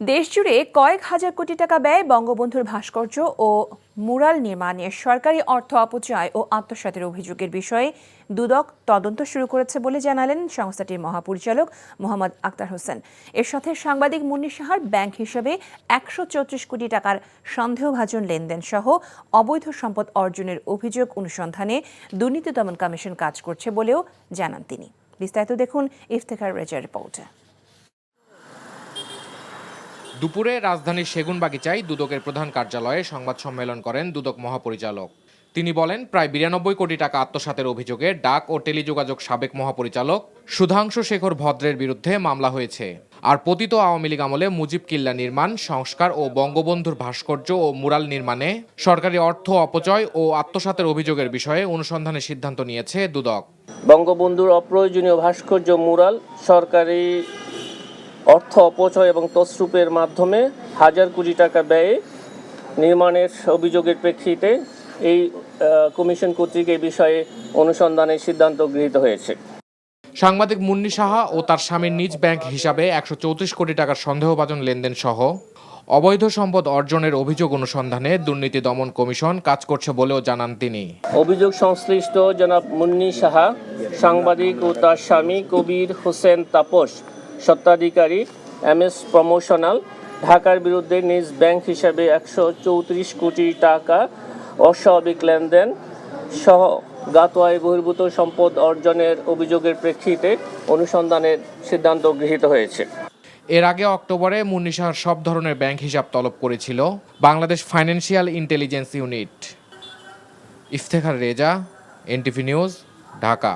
দেশজুড়ে কয়েক হাজার কোটি টাকা ব্যয়ে বঙ্গবন্ধুর ভাস্কর্য ও মুরাল নির্মাণে সরকারি অর্থ অপচয় ও আত্মসাতের অভিযোগের বিষয়ে দুদক তদন্ত শুরু করেছে বলে জানালেন সংস্থাটির মহাপরিচালক মোহাম্মদ আক্তার হোসেন। এর সাথে সাংবাদিক মুন্নী সাহার ব্যাংক হিসেবে ১৩৪ কোটি টাকার সন্দেহভাজন লেনদেন সহ অবৈধ সম্পদ অর্জনের অভিযোগ অনুসন্ধানে দুর্নীতি দমন কমিশন কাজ করছে বলেও জানান তিনি। বিস্তারিত দেখুন ইফতেখার রেজার রিপোর্টে। দুপুরে রাজধানীর সেগুনবাগিচায় দুদকের প্রধান কার্যালয়ে সংবাদ সম্মেলন করেন দুদক মহাপরিচালক। তিনি বলেন, প্রায় ৯২ কোটি টাকা আত্মসাতের অভিযোগে ডাক ও টেলিযোগাযোগ সাবেক মহাপরিচালক সুধাংশু শেখর ভদ্রের বিরুদ্ধে মামলা হয়েছে। আর পতিত আওয়ামী লীগ আমলে মুজিব কিল্লা নির্মাণ, সংস্কার ও বঙ্গবন্ধুর ভাস্কর্য ও মুরাল নির্মাণে সরকারি অর্থ অপচয় ও আত্মসাতের অভিযোগের বিষয়ে অনুসন্ধানের সিদ্ধান্ত নিয়েছে দুদক। বঙ্গবন্ধুর অপ্রয়োজনীয় ভাস্কর্য মুরাল সরকারি অর্থ অপচয় এবং তছরূপের মাধ্যমে হাজার কোটি টাকা ব্যয়ে নির্মাণের অভিযোগের প্রেক্ষিতে এই কমিশন কর্তৃক এই বিষয়ে অনুসন্ধানের সিদ্ধান্ত গৃহীত হয়েছে। সাংবাদিক মুন্নী সাহা ও তার স্বামীর নিজ ব্যাংক হিসাবে ১৩৪ কোটি টাকার সন্দেহভাজন লেনদেন সহ অবৈধ সম্পদ অর্জনের অভিযোগ অনুসন্ধানে দুর্নীতি দমন কমিশন কাজ করছে বলেও জানান তিনি। অভিযোগ সংশ্লিষ্ট জনাব মুন্নী সাহা, সাংবাদিক ও তার স্বামী কবির হোসেন তাপস, স্বত্বাধিকারী MS প্রমোশনাল, ঢাকার বিরুদ্ধে নিজ ব্যাংক হিসাবে ১৩৪ কোটি টাকা অস্বাভাবিক লেনদেন সহ গাতোয়ায় বহির্ভূত সম্পদ অর্জনের অভিযোগের প্রেক্ষিতে অনুসন্ধানের সিদ্ধান্ত গৃহীত হয়েছে। এর আগে অক্টোবরে মুন্নী সাহার সব ধরনের ব্যাংক হিসাব তলব করেছিল Bangladesh financial intelligence unit. Iftekhar Reza, NTV news, Dhaka.